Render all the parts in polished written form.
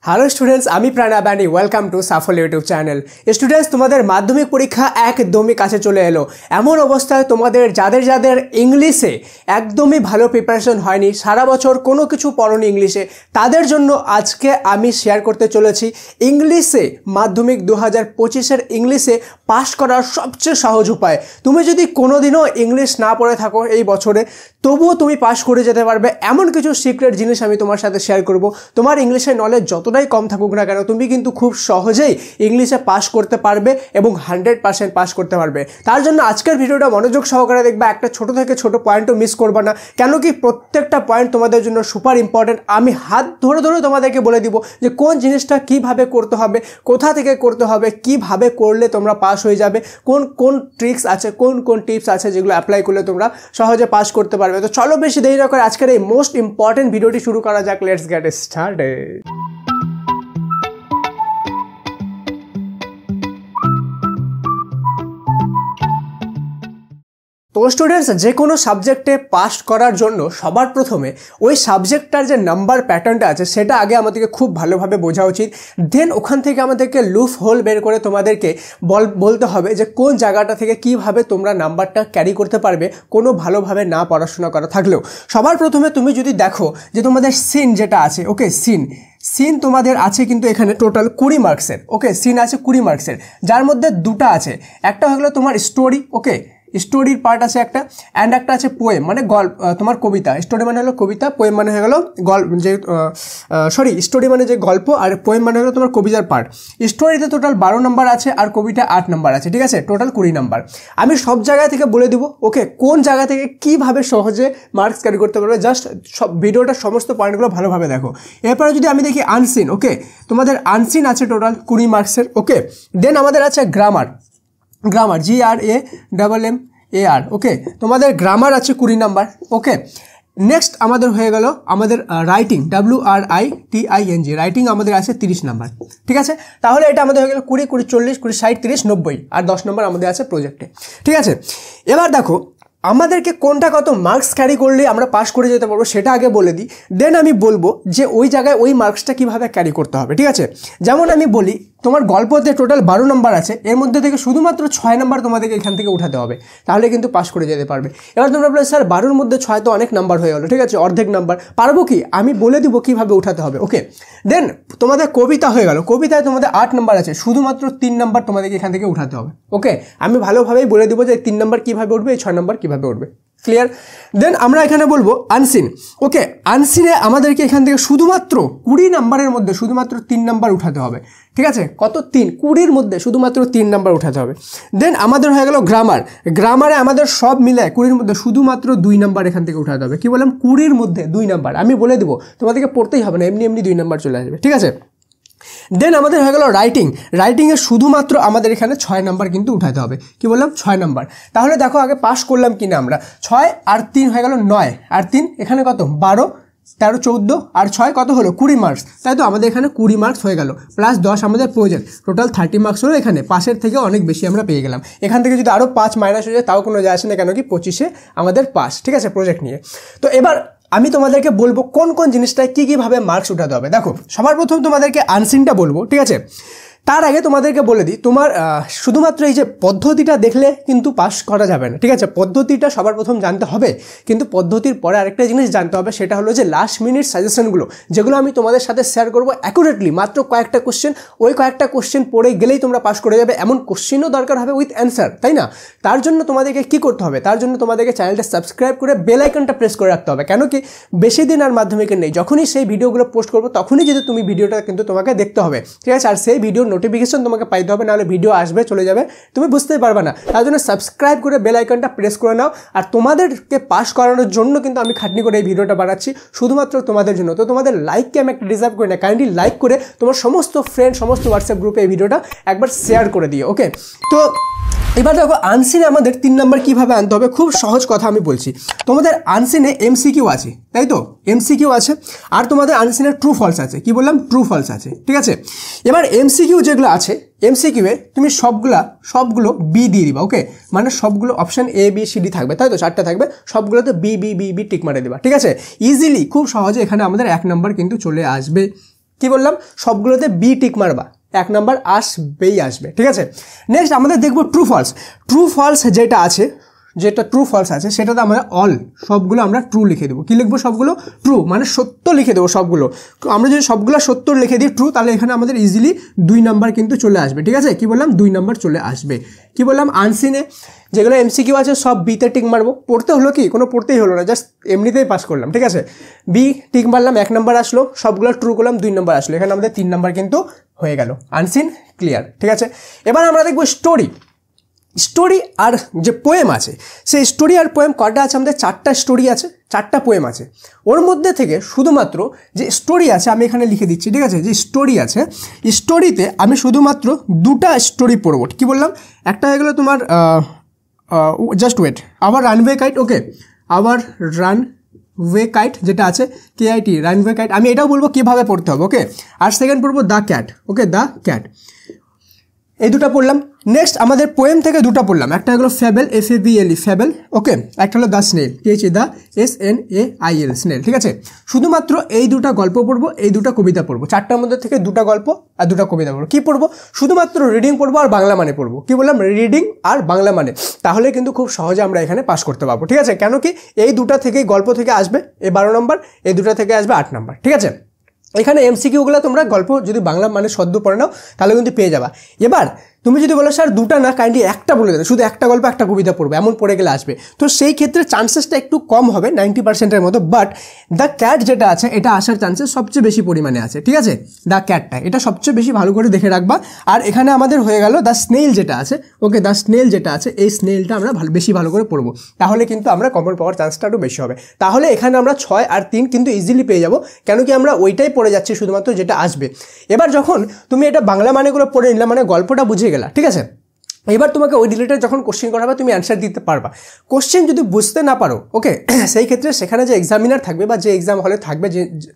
Hello students, আমি Pranab and welcome to Shuffle YouTube channel. Students, তোমাদের মাধ্যমিক পরীক্ষা একদমই কাছে চলে এলো। এমন অবস্থায় তোমাদের যাদের ইংলিশে একদমই ভালো প্রিপারেশন হয়নি, সারা বছর কোনো কিছু পড়োনি ইংলিশে, তাদের জন্য আজকে আমি শেয়ার করতে চলেছি ইংলিশে মাধ্যমিক 2025-এর ইংলিশে পাস করার সবচেয়ে সহজ উপায়। তুমি যদি কোনোদিনও ইংলিশ না পড়ে থাকো এই বছরে, তবুও তুমি পাস করে যেতে পারবে। এমন কিছু সিক্রেট জিনিস আমি তোমার সাথে শেয়ার করব। তোমার ইংলিশের নলেজ যতটাই কম থাকুক না কেন, তুমি কিন্তু খুব সহজেই ইংলিশে পাস করতে পারবে এবং 100% পাস করতে পারবে। তার জন্য আজকের ভিডিওটা মনোযোগ সহকারে দেখবে, একটা ছোট থেকে ছোট পয়েন্টও মিস করবে না, কেন কি প্রত্যেকটা পয়েন্ট তোমাদের জন্য সুপার ইম্পর্টেন্ট। আমি হাত ধরে ধরে তোমাদেরকে বলে দিব যে কোন জিনিসটা কিভাবে করতে হবে, কোথা থেকে করতে হবে, কিভাবে করলে তোমরা পাস হয়ে যাবে, কোন কোন ট্রিক্স আছে, কোন কোন টিপস আছে যেগুলো অ্যাপ্লাই করলে তোমরা সহজে পাস করতে পারবে। তো চলো বেশি দেরি না করে আজকের এই মোস্ট ইম্পর্টেন্ট ভিডিওটি শুরু করা যাক। Let's get started. তো স্টুডেন্টস, যে কোনো সাবজেক্টে পাস করার জন্য সবার প্রথমে ওই সাবজেক্টটার যে নাম্বার প্যাটার্নটা আছে সেটা আগে আমাদেরকে খুব ভালোভাবে বোঝা উচিত। দেন ওখান থেকে আমাদেরকে লুপ হোল বের করে তোমাদেরকে বলতে হবে যে কোন জায়গাটা থেকে কিভাবে তোমরা নাম্বারটা ক্যারি করতে পারবে কোনো ভালোভাবে না পড়াশোনা করা থাকলেও। সবার প্রথমে তুমি যদি দেখো যে তোমাদের সিন যেটা আছে, ওকে, সিন তোমাদের আছে কিন্তু এখানে টোটাল 20 মার্কসের। ওকে, সিন আছে 20 মার্কসের, যার মধ্যে দুটো আছে। একটা হলো তোমার স্টোরি, ওকে, স্টোরির পার্ট আছে একটা, অ্যান্ড একটা আছে পোয়েম, মানে তোমার কবিতা। স্টোরি মানে হলো কবিতা, পোয়েম মানে হয়ে গেলো স্টোরি মানে যে গল্প, আর পোয়েম মানে হলো তোমার কবিতার পার্ট। স্টোরিতে টোটাল 12 নাম্বার আছে আর কবিতা 8 নাম্বার আছে, ঠিক আছে, টোটাল 20 নাম্বার। আমি সব জায়গা থেকে বলে দিব, ওকে, কোন জায়গা থেকে কিভাবে সহজে মার্কস ক্যারি করতে পারবে। জাস্ট সব ভিডিওটার সমস্ত পয়েন্টগুলো ভালোভাবে দেখো। এরপরে যদি আমি দেখি আনসিন, ওকে, তোমাদের আনসিন আছে টোটাল 20 মার্কসের। ওকে, দেন আমাদের আছে গ্রামার, GRAMMAR, ওকে, তোমাদের গ্রামার আছে 20 নাম্বার। ওকে, নেক্সট আমাদের হয়ে গেল আমাদের রাইটিং, WRITING, রাইটিং আমাদের আছে 30 নাম্বার, ঠিক আছে। তাহলে এটা আমাদের হয়ে গেল 20, 20, 40, 20, 60, 30, 90, আর 10 নম্বর আমাদের আছে প্রজেক্টে, ঠিক আছে। এবার দেখো আমাদেরকে কোনটা কত মার্কস ক্যারি করলে আমরা পাস করে যেতে পারবো সেটা আগে বলে দিই, দেন আমি বলবো যে ওই জায়গায় ওই মার্কসটা কীভাবে ক্যারি করতে হবে, ঠিক আছে। যেমন আমি বলি, তোমার গল্পতে টোটাল 12 নম্বর আছে, এর মধ্যে থেকে শুধুমাত্র 6 নম্বর তোমাদেরকে এখান থেকে উঠাতে হবে, তাহলে কিন্তু পাস করে যেতে পারবে। এবার তোমরা বলে স্যার 12-র মধ্যে 6 তো অনেক নাম্বার হয়ে গেলো, ঠিক আছে, অর্ধেক নাম্বার পারবো কি? আমি বলে দিব কীভাবে উঠাতে হবে। ওকে, দেন তোমাদের কবিতা হয়ে গেল, কবিতায় তোমাদের 8 নাম্বার আছে, শুধুমাত্র 3 নাম্বার তোমাদেরকে এখান থেকে উঠাতে হবে। ওকে, আমি ভালোভাবেই বলে দিব যে 3 নাম্বার কীভাবে উঠবে, এই 6 নাম্বার কীভাবে উঠবে, ক্লিয়ার। দেন আমরা এখানে বলবো আনসিন। ওকে, আনসিনে আমাদেরকে এখান থেকে শুধুমাত্র 20 নাম্বারের মধ্যে শুধুমাত্র 3 নাম্বার উঠাতে হবে, ঠিক আছে। কত? 3, 20-র মধ্যে শুধুমাত্র 3 নাম্বার উঠাতে হবে। দেন আমাদের হয়ে গেল গ্রামারে আমাদের সব মিলে 20-র মধ্যে শুধুমাত্র 2 নাম্বার এখান থেকে উঠাতে হবে। কি বললাম? 20-র মধ্যে 2 নাম্বার। আমি বলে দেবো, তোমাদেরকে পড়তেই হবে না, এমনি 2 নাম্বার চলে আসবে, ঠিক আছে। দেন আমাদের হয়ে গেল রাইটিংয়ে শুধুমাত্র আমাদের এখানে 6 নাম্বার কিন্তু উঠাতে হবে। কি বললাম? 6 নাম্বার। তাহলে দেখো আগে পাস করলাম কিনা আমরা। 6 আর 3 হয়ে গেল 9, আর 3 এখানে কত? 12, 13, 14, আর 6 কত হলো? 20 মার্কস। তাই তো আমাদের এখানে 20 মার্কস হয়ে গেল, প্লাস 10 আমাদের প্রজেক্ট, টোটাল 30 মার্কস হলো। এখানে পাশের থেকে অনেক বেশি আমরা পেয়ে গেলাম। এখান থেকে যদি আরও 5 মাইনাস হয়ে যায় তাও কোনো যায় আসে না, কেন কি 25-এ আমাদের পাস, ঠিক আছে, প্রজেক্ট নিয়ে। তো এবার আমি তোমাদেরকে বলবো কোন কোন জিনিসটায় কীভাবে মার্কস উঠাতে হবে। দেখো সবার প্রথম তোমাদেরকে আনসিনটা বলবো, ঠিক আছে। তার আগে তোমাদেরকে বলে দিই, তোমার শুধুমাত্র এই যে পদ্ধতিটা দেখলে কিন্তু পাস করা যাবে না, ঠিক আছে। পদ্ধতিটা সবার প্রথম জানতে হবে, কিন্তু পদ্ধতির পরে আরেকটা জিনিস জানতে হবে, সেটা হলো যে লাস্ট মিনিট সাজেশনগুলো, যেগুলো আমি তোমাদের সাথে শেয়ার করবো অ্যাকুরেটলি। মাত্র কয়েকটা কোশ্চেন, ওই কয়েকটা কোশ্চেন পড়ে গেলেই তোমরা পাস করে যাবে, এমন কোশ্চেনও দরকার হবে উইথ অ্যান্সার, তাই না? তার জন্য তোমাদেরকে কী করতে হবে? তার জন্য তোমাদেরকে চ্যানেলটা সাবস্ক্রাইব করে বেল আইকনটা প্রেস করে রাখতে হবে, কেন কি বেশি দিন আর মাধ্যমিকের নেই। যখনই সেই ভিডিওগুলো পোস্ট করবো তখনই যদি তুমি ভিডিওটা কিন্তু তোমাকে দেখতে হবে, ঠিক আছে। আর সেই ভিডিওর নোটিফিকেশন তোমাকে পাইতে হবে, নাহলে ভিডিও আসবে চলে যাবে, তুমি বুঝতেই পারবে না। তার জন্য সাবস্ক্রাইব করে বেল আইকনটা প্রেস করে নাও। আর তোমাদেরকে পাস করানোর জন্য কিন্তু আমি খাটনি করে এই ভিডিওটা বানাচ্ছি, শুধুমাত্র তোমাদের জন্য। তো তোমাদের লাইককে আমি একটা ডিজার্ভ করি না, কাইন্ডলি লাইক করে তোমার সমস্ত ফ্রেন্ড, সমস্ত হোয়াটসঅ্যাপ গ্রুপে এই ভিডিওটা একবার শেয়ার করে দিও, ওকে। তো এবার দেখো আনসিনে আমাদের 3 নাম্বার কীভাবে আনতে হবে, খুব সহজ কথা আমি বলছি। তোমাদের আনসিনে MCQ আছে, তাই তো, MCQ আছে, আর তোমাদের আনসিনে ট্রু ফলস আছে। কি বললাম? ট্রু ফলস আছে, ঠিক আছে। এবার MCQ যেগুলো আছে, MCQ-এ তুমি সবগুলো B দিয়ে দিবা, ওকে, মানে সবগুলো অপশান ABCD থাকবে, তাই তো, 4টা থাকবে, সবগুলোতে B টিক মারে দিবা, ঠিক আছে। ইজিলি, খুব সহজে এখানে আমাদের 1 নাম্বার কিন্তু চলে আসবে। কি বললাম, সবগুলোতে বি টিক মারবা, 1 নাম্বার আসবেই আসবে। ঠিক আছে, নেক্সট আমাদের দেখবো ট্রু ফলস। ট্রু ফলস যেটা আছে, যেটা ট্রু ফলস আছে সেটাতে আমরা অল সবগুলো আমরা ট্রু লিখে দেবো। কী লিখবো, সবগুলো ট্রু, মানে সত্য লিখে দেবো সবগুলো। আমরা যদি সবগুলো সত্য লিখে দিই ট্রু, তাহলে এখানে আমাদের ইজিলি 2 নাম্বার কিন্তু চলে আসবে। ঠিক আছে, কি বললাম, 2 নাম্বার চলে আসবে। কি বললাম, আনসিনে যেগুলো এমসিকিউ আছে সব বিতে টিক মারবো। পড়তে হলো কি, কোনো পড়তেই হলো না, জাস্ট এমনিতেই পাস করলাম। ঠিক আছে, বি টিক মারলাম, 1 নাম্বার আসলো, সবগুলো ট্রু করলাম, 2 নাম্বার আসলো, এখানে আমাদের 3 নাম্বার কিন্তু হয়ে গেল। Unseen clear. ঠিক আছে, এবার আমরা দেখবো স্টোরি। স্টোরি আর যে পোয়েম আছে, সেই স্টোরি আর পোয়েম কটা আছে আমাদের, 4টা স্টোরি আছে, 4টা পোয়েম আছে। ওর মধ্যে থেকে শুধুমাত্র যে স্টোরি আছে আমি এখানে লিখে দিচ্ছি। ঠিক আছে, যে স্টোরি আছে, স্টোরিতে আমি শুধুমাত্র 2টা স্টোরি পড়বো। কী বললাম, একটা হয়ে গেলো তোমার জাস্ট ওয়েট, আবার রানওয়ে কাইট। ওকে, আবার রানওয়ে কাইট যেটা আছে KIT, রানওয়ে কাইট। আমি এটাও বলবো কীভাবে পড়তে হবে। ওকে, আর সেকেন্ড পড়বো the cat. Okay, the cat, এই 2টা পড়লাম। নেক্সট আমাদের পোয়েম থেকে 2টা পড়লাম, একটা হলো ফ্যাবেল, FABLE ফ্যাবেল। ওকে, একটা হলো the snail, the SNAIL snail. ঠিক আছে, শুধুমাত্র এই 2টা গল্প পড়বো, এই 2টা কবিতা পড়বো। 4টার মধ্যে থেকে 2টা গল্প আর 2টা কবিতা পড়বো। কী পড়বো, শুধুমাত্র রিডিং পড়বো আর বাংলা মানে পড়বো। কী বললাম, রিডিং আর বাংলা মানে, তাহলে কিন্তু খুব সহজে আমরা এখানে পাস করতে পারবো। ঠিক আছে, কেন কি, এই 2টা থেকেই গল্প থেকে আসবে এই 12 নম্বর, এই 2টা থেকে আসবে 8 নাম্বার। ঠিক আছে, এখানে এমসিকিউগুলো তোমরা গল্প যদি বাংলা মানে সদ্য পড়ে নাও তাহলে কিন্তু পেয়ে যাবা। এবার তুমি যদি বলো স্যার 2টা না, কাইন্ডলি একটা বলে দেবে, শুধু একটা গল্প একটা কবিতা পড়বে, এমন পড়ে গেলে আসবে, তো সেই ক্ষেত্রে চান্সেসটা একটু কম হবে, 90%-এর মতো। বাট দ্য ক্যাট যেটা আছে এটা আসার চান্সেস সবচেয়ে বেশি পরিমাণে আছে। ঠিক আছে, দ্য ক্যাটটা এটা সবচেয়ে বেশি ভালো করে দেখে রাখবা। আর এখানে আমাদের হয়ে গেল দ্য স্নেল যেটা আছে। ওকে, দ্য স্নেল যেটা আছে, এই স্নেলটা আমরা বেশি ভালো করে পড়বো, তাহলে কিন্তু আমরা কমন পাওয়ার চান্সটা একটু বেশি হবে। তাহলে এখানে আমরা 6 আর 3 কিন্তু ইজিলি পেয়ে যাবো, কেন কি আমরা ওইটাই পড়ে যাচ্ছি শুধুমাত্র যেটা আসবে। এবার যখন তুমি এটা বাংলা মানেগুলো পড়ে নিলে, মানে গল্পটা বুঝে গেলা, ঠিক আছে, এবার তোমাকে ওই রিলেটেড যখন কোশ্চেন করা হবে তুমি অ্যান্সার দিতে পারবা। কোশ্চেন যদি বুঝতে না পারো, ওকে, সেই ক্ষেত্রে সেখানে যে এক্সামিনার থাকবে বা যে এক্সাম হলে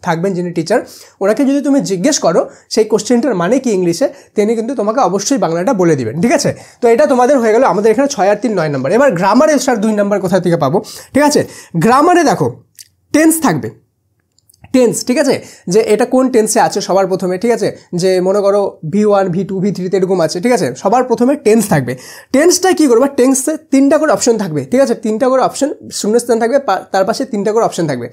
থাকবেন যিনি টিচার, ওনাকে যদি তুমি জিজ্ঞেস করো সেই কোশ্চেনটার মানে কি ইংলিশে, তিনি কিন্তু তোমাকে অবশ্যই বাংলাটা বলে দিবেন। ঠিক আছে, তো এটা তোমাদের হয়ে গেল। আমাদের এখানে 6 আর 3 9 নাম্বার। এবার গ্রামারে স্যার 2 নাম্বার কোথা থেকে পাবো? ঠিক আছে, গ্রামারে দেখো টেন্স থাকবে, টেন্স। ঠিক আছে, যে এটা কোন টেন্সে আছে সবার প্রথমে। ঠিক আছে, যে মনে করো V1 V2 V3 এরকম আছে। ঠিক আছে, সবার প্রথমে টেন্স থাকবে। টেন্সটা কী করবে, টেন্সে 3টা করে অপশন থাকবে। ঠিক আছে, 3টা করে অপশন, শূন্যস্থান থাকবে, তার পাশে 3টা করে অপশন থাকবে।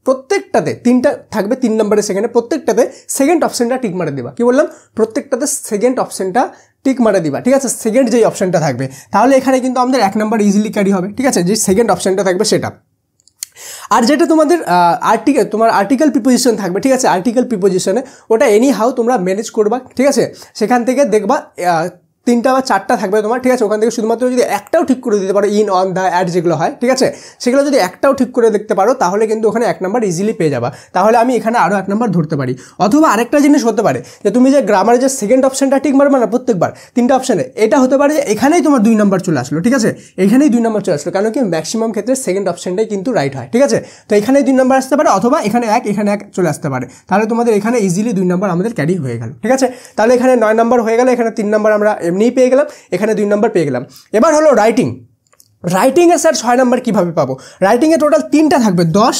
প্রত্যেকটাতে 3টা থাকবে, 3 নম্বরের সেকেন্ডে, প্রত্যেকটাতে সেকেন্ড অপশনটা টিক মারে দিবা। কি বললাম, প্রত্যেকটাতে সেকেন্ড অপশনটা টিক মারে দিবা। ঠিক আছে, সেকেন্ড যেই অপশনটা থাকবে, তাহলে এখানে কিন্তু আমাদের 1 নাম্বার ইজিলি ক্যারি হবে। ঠিক আছে, যে সেকেন্ড অপশনটা থাকবে সেটা। আর যেটা তোমাদের আর্টিকেল প্রিপোজিশন থাকবে। ঠিক আছে, আর্টিকেল প্রিপোজিশনে ওটা এনি হাউ তোমরা ম্যানেজ করবা। ঠিক আছে, সেখান থেকে দেখবা 3টা বা 4টা থাকবে তোমার। ঠিক আছে, ওখান থেকে শুধুমাত্র যদি একটাও ঠিক করে দিতে পারো, ইন, অন, দ্য, অ্যাট যেগুলো হয়, ঠিক আছে, সেগুলো যদি একটাও ঠিক করে দেখতে পারো, তাহলে কিন্তু ওখানে 1 নাম্বার ইজিলি পেয়ে যাবা। তাহলে আমি এখানে আরও 1 নাম্বার ধরতে পারি। অথবা আরেকটা জিনিস হতে পারে যে তুমি যে গ্রামারে যে সেকেন্ড অপশনটা ঠিক মারবে না প্রত্যেকবার 3টা অপশানে, এটা হতে পারে যে এখানেই তোমার 2 নাম্বার চলে আসলো। ঠিক আছে, এখানেই 2 নাম্বার চলে আসলো, কারণ কি ম্যাক্সিমাম ক্ষেত্রে সেকেন্ড অপশনটাই কিন্তু রাইট হয়। ঠিক আছে, তো এখানেই 2 নাম্বার আসতে পারে, অথবা এখানে 1 চলে আসতে পারে। তাহলে তোমাদের এখানে ইজিলি 2 নাম্বার আমাদের ক্যারি হয়ে গেল। ঠিক আছে, তাহলে এখানে 9 নাম্বার হয়ে গেল, এখানে 3 নাম্বার আমরা এমনিই পেয়ে গেলাম, এখানে 2 নাম্বার পেয়ে গেলাম। এবার হলো রাইটিং। রাইটিংয়ে স্যার 6 নাম্বার কীভাবে পাবো? রাইটিংয়ে টোটাল 3টা থাকবে, 10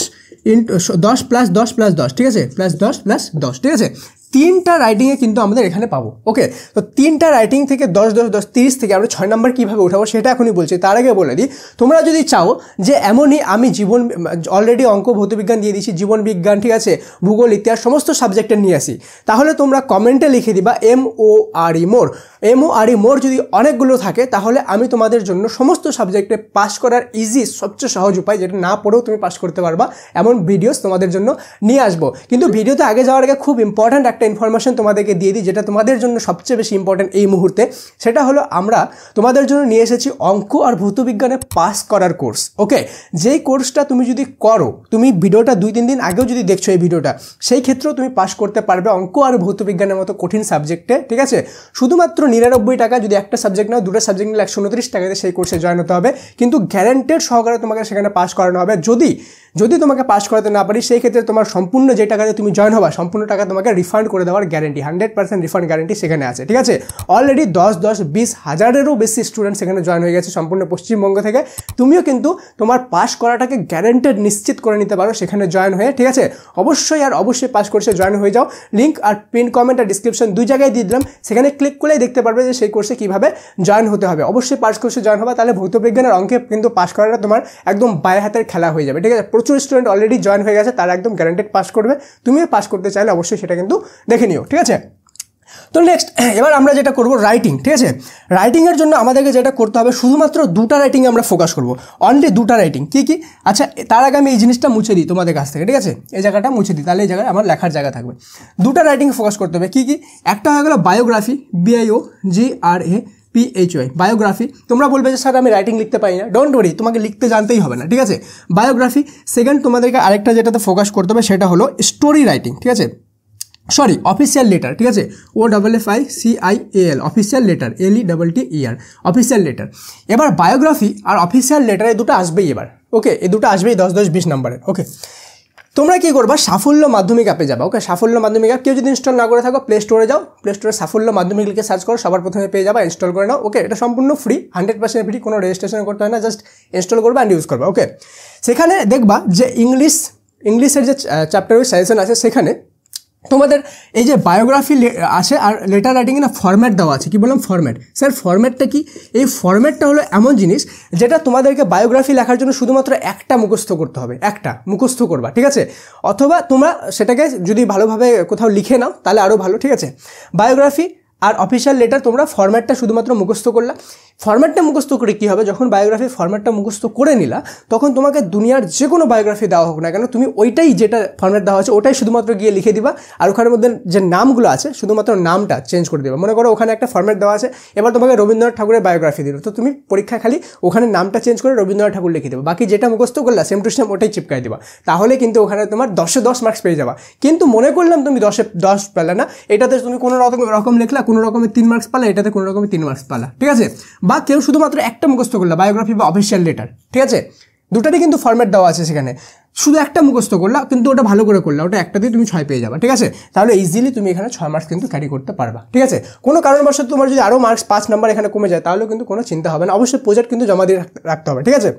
+ 10 + 10। ঠিক আছে, +10 + 10। ঠিক আছে, 3টা রাইটিংয়ে কিন্তু আমাদের এখানে পাবো। ওকে, তো 3টা রাইটিং থেকে 10 10 10 30 থেকে আমরা 6 নাম্বার কীভাবে উঠাবো সেটা এখনই বলছি। তার আগে বলে দিই, তোমরা যদি চাও যে এমনই আমি অলরেডি অঙ্ক ভৌতবিজ্ঞান দিয়ে দিয়েছি, জীবন বিজ্ঞান, ঠিক আছে, ভূগোল, ইতিহাস সমস্ত সাবজেক্টে নিয়ে আসি, তাহলে তোমরা কমেন্টে লিখে দিবা MORE মোর যদি অনেকগুলো থাকে, তাহলে আমি তোমাদের জন্য সমস্ত সাবজেক্টে পাস করার ইজি সবচেয়ে সহজ উপায়, যেটা না পড়েও তুমি পাস করতে পারবা, এমন ভিডিওস তোমাদের জন্য নিয়ে আসবো। কিন্তু ভিডিওতে আগে যাওয়ার আগে খুব ইম্পর্ট্যান্ট একটা ইনফরমেশন তোমাদেরকে দিয়ে দিই, যেটা তোমাদের জন্য সবচেয়ে বেশি ইম্পর্ট্যান্ট এই মুহূর্তে। সেটা হলো আমরা তোমাদের জন্য নিয়ে এসেছি অঙ্ক আর ভৌতবিজ্ঞানে পাস করার কোর্স। ওকে, যেই কোর্সটা তুমি যদি করো, তুমি ভিডিওটা 2-3 দিন আগেও যদি দেখছো এই ভিডিওটা, সেই ক্ষেত্রেও তুমি পাস করতে পারবে অঙ্ক আর ভৌতবিজ্ঞানের মতো কঠিন সাবজেক্টে। ঠিক আছে, শুধুমাত্র 99 টাকা, যদি একটা সাবজেক্ট নাও, 2টা সাবজেক্ট নিলে 129 টাকাতে সেই কোর্সে জয়েন হতে হবে। কিন্তু গ্যারান্টেড সহকারে তোমাকে সেখানে পাস করানো হবে। যদি তোমাকে পাস করাতে না পারি, সেই ক্ষেত্রে তোমার সম্পূর্ণ যে টাকাতে তুমি জয়েন হবা, সম্পূর্ণ টাকা তোমাকে রিফান্ড রিফান্ড করে দেওয়ার গ্যারেন্টি, 100% রিফান্ড গ্যারেন্টি সেখানে আছে, ঠিক আছে। অলরেডি 10-20 হাজারেরও বেশি স্টুডেন্ট সেখানে জয়েন হয়ে গেছে সম্পূর্ণ পশ্চিমবঙ্গ থেকে। তুমিও কিন্তু তোমার পাস করাটাকে গ্যারেন্টেড নিশ্চিত করে নিতে পারো সেখানে জয়েন হয়ে, ঠিক আছে। অবশ্যই আর অবশ্যই পাস কোর্সে জয়েন হয়ে যাও। লিঙ্ক আর পিন কমেন্ট আর ডিসক্রিপশন দুই জায়গায় দিয়ে দিলাম, সেখানে ক্লিক করলেই দেখতে পারবে যে সেই কোর্সে কীভাবে জয়েন হতে হবে। অবশ্যই পাস কোর্সে জয়েন হবে, তাহলে ভৌতবিজ্ঞানের অঙ্কে কিন্তু পাস করাটা তোমার একদম বায়ে হাতের খেলা হয়ে যাবে, ঠিক আছে। প্রচুর স্টুডেন্ট অলরেডি জয়েন হয়ে গেছে, তারা একদম গ্যারান্টেড পাস করবে। তুমিও পাস করতে চাইলে অবশ্যই সেটা কিন্তু দেখে নিও, ঠিক আছে। তো নেক্সট এবার আমরা যেটা করব রাইটিং, ঠিক আছে। রাইটিংয়ের জন্য আমাদেরকে যেটা করতে হবে, শুধুমাত্র দুটা রাইটিংয়ে আমরা ফোকাস করব, অনলি দুটা রাইটিং। কী কী? আচ্ছা, তার আগে আমি এই জিনিসটা মুছে দিই তোমাদের কাছ থেকে, ঠিক আছে। এই জায়গাটা মুছে দিই, তাহলে এই জায়গায় আমার লেখার জায়গা থাকবে। দুটা রাইটিং ফোকাস করতে হবে। কী কী? একটা হয়ে গেল বায়োগ্রাফি, BIOGRAPHY, বায়োগ্রাফি। তোমরা বলবে যে স্যার আমি রাইটিং লিখতে পারি না, ডোন্ট ওয়ারি, তোমাকে লিখতে জানতেই হবে না, ঠিক আছে। বায়োগ্রাফি। সেকেন্ড তোমাদেরকে আরেকটা যেটাতে ফোকাস করতে হবে সেটা হলো স্টোরি রাইটিং, ঠিক আছে। সরি, অফিসিয়াল লেটার, ঠিক আছে। OFFICIAL, official letter, LETTER, official letter. এবার বায়োগ্রাফি আর অফিসিয়াল লেটার এই দুটো আসবেই এবার, ওকে। এই দুটো আসবেই 10-20 নম্বরের, ওকে। তোমরা কী করবা, সাফল্য মাধ্যমিক অ্যাপে যাবা, ওকে। সাফল্য মাধ্যমিক অ্যাপ কেউ যদি ইনস্টল না করে থাকো, প্লে স্টোরে যাও, প্লে স্টোরে সাফল্য মাধ্যমিক লিখে সার্চ করো, সবার প্রথমে পেয়ে যাবা, ইনস্টল করে নাও, ওকে। এটা সম্পূর্ণ ফ্রি, 100% ফ্রি, কোনো রেজিস্ট্রেশন করতে হয় না, জাস্ট ইনস্টল করবা অ্যান্ড ইউজ করবা, ওকে। সেখানে দেখবা যে ইংলিশের যে চ্যাপ্টার ওই সাজেশন আছে, সেখানে তোমাদের এই যে বায়োগ্রাফি আছে আর লেটার রাইটিংয়ে না ফরম্যাট দেওয়া আছে। কি বললাম? ফরম্যাট। স্যার ফরম্যাটটা কি? এই ফরম্যাটটা হলো এমন জিনিস যেটা তোমাদেরকে বায়োগ্রাফি লেখার জন্য শুধুমাত্র একটা মুখস্থ করতে হবে, একটা মুখস্থ করবা, ঠিক আছে। অথবা তোমরা সেটাকে যদি ভালোভাবে কোথাও লিখে নাও তাহলে আরও ভালো, ঠিক আছে। বায়োগ্রাফি আর অফিসিয়াল লেটার তোমরা ফরম্যাটটা শুধুমাত্র মুখস্থ করলা। ফরম্যাটটা মুখস্থ করে কী হবে, যখন বায়োগ্রাফির ফরম্যাটটা মুখস্থ করে নিলা, তখন তোমাকে দুনিয়ার যে কোনো বায়োগ্রাফি দেওয়া হোক না কেন, তুমি ওইটাই যেটা ফরম্যাট দেওয়া আছে ওটাই শুধুমাত্র গিয়ে লিখে দিবা। আর ওখানের মধ্যে যে নামগুলো আছে শুধুমাত্র নামটা চেঞ্জ করে দেবা। মনে করো ওখানে একটা ফরম্যাট দেওয়া আছে, এবার তোমাকে রবীন্দ্রনাথ ঠাকুরের বায়োগ্রাফি দিল, তো তুমি পরীক্ষা খালি ওখানে নামটা চেঞ্জ করে রবীন্দ্রনাথ ঠাকুর লিখে দেবো, বাকি যেটা মুখস্থ করলা সেম টু সেম ওটাই চিপকাই দেবা। তাহলে কিন্তু ওখানে তোমার 10-এ 10 মার্কস পেয়ে যাবা। কিন্তু মনে করলাম তুমি 10-এ 10 পেলে না, এটাতে তুমি কোনো রকম লিখলা, কোনো রকমের 3 মার্কস পালা, এটাতে কোনো রকমের 3 মার্কস পালা, ঠিক আছে। বা কেউ শুধুমাত্র একটা মুখস্থ করলা, বায়োগ্রাফি বা অফিসিয়াল লেটার, ঠিক আছে। দুটারই কিন্তু ফরম্যাট দেওয়া আছে সেখানে, শুধু একটা মুখস্থ করলা কিন্তু ওটা ভালো করে করলা, ওটা একটাতেই তুমি 6 পেয়ে যাবা, ঠিক আছে। তাহলে ইজিলি তুমি এখানে 6 মার্কস কিন্তু ক্যারি করতে পারবা, ঠিক আছে। কোনো কারণবশত তোমার যদি আরও মার্কস 5 নাম্বার এখানে কমে যায় তাহলেও কিন্তু কোনো চিন্তা হবে না। অবশ্যই প্রজেক্ট কিন্তু জমা দিয়ে রাখতে হবে, ঠিক আছে।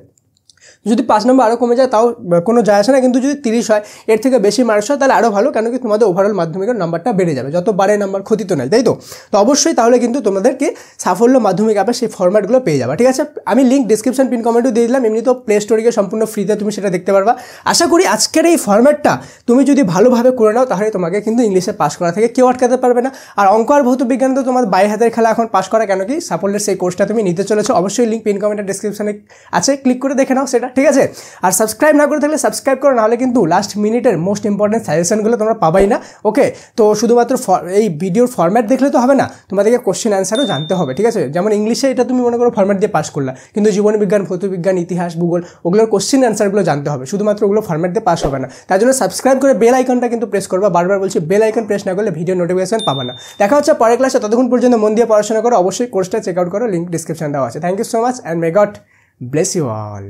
যদি 5 নম্বর আরও কমে যায় তাও কোনো যায় আসে না, কিন্তু যদি 30 হয়, এর থেকে বেশি মার্কস হয়, তাহলে আরও ভালো, কেন কি তোমাদের ওভারঅল মাধ্যমিকের নাম্বারটা বেড়ে যাবে। যত বাড়ে নাম্বার ক্ষতি তো নাই, তাই তো। তো অবশ্যই তাহলে কিন্তু তোমাদেরকে সাফল্য মাধ্যমিক অ্যাপে সেই ফরম্যাটগুলো পেয়ে যাবে, ঠিক আছে। আমি লিঙ্ক ডিসক্রিপশন পিন কমেন্টও দিয়ে দিলাম, এমনি তো প্লে স্টোরে সম্পূর্ণ ফ্রিতে তুমি সেটা দেখতে পারবা। আশা করি আজকের এই ফরম্যাটটা তুমি যদি ভালোভাবে করে নাও তাহলে তোমাকে কিন্তু ইংলিশে পাস করা থেকে কেউ আটকাতে পারবে না। আর অঙ্ক আর ভৌত বিজ্ঞান তো তোমার বাইরে হাতের খেলা এখন পাস করা, কেন কি সাফল্যের সেই কোর্সটা তুমি নিতে চলেছো। অবশ্যই লিঙ্ক পিন কমেন্টের ডিসক্রিপশনে আছে, ক্লিক করে দেখে নাও সেটা, ঠিক আছে। আর সাবস্ক্রাইব না করে থাকলে সাবস্ক্রাইব করো, নাহলে কিন্তু লাস্ট মিনিটের মোস্ট ইম্পর্টেন্ট সাজেশনগুলো তোমরা পাবাই না, ওকে। তো শুধুমাত্র এই ভিডিওর ফরম্যাট দেখলে তো হবে না, তোমাদেরকে কোশ্চেন অ্যান্সারও জানতে হবে, ঠিক আছে। যেমন ইংলিশে এটা তুমি মনে করো ফরম্যাট দিয়ে পাস করলা, কিন্তু জীবন বিজ্ঞান, ভৌতবিজ্ঞান, ইতিহাস, ভূগোল ওগুলোর কোশ্চেন অ্যান্সারগুলো জানতে হবে, শুধুমাত্র ওগুলো ফরম্যাট দিয়ে পাস হবে না। তার জন্য সাবস্ক্রাইব করে বেল আইকনটা কিন্তু প্রেস করবা, বারবার বলছি বেল আইকন প্রেস না করলে ভিডিও নোটিফিকেশন পাবা না। দেখা হচ্ছে পরের ক্লাসে, ততক্ষণ পর্যন্ত মন দিয়ে পড়াশোনা করো, অবশ্যই কোর্সটা চেক আউট করো, লিঙ্ক ডিসক্রিপশন দেওয়া আছে। Thank you so much and may God bless you all.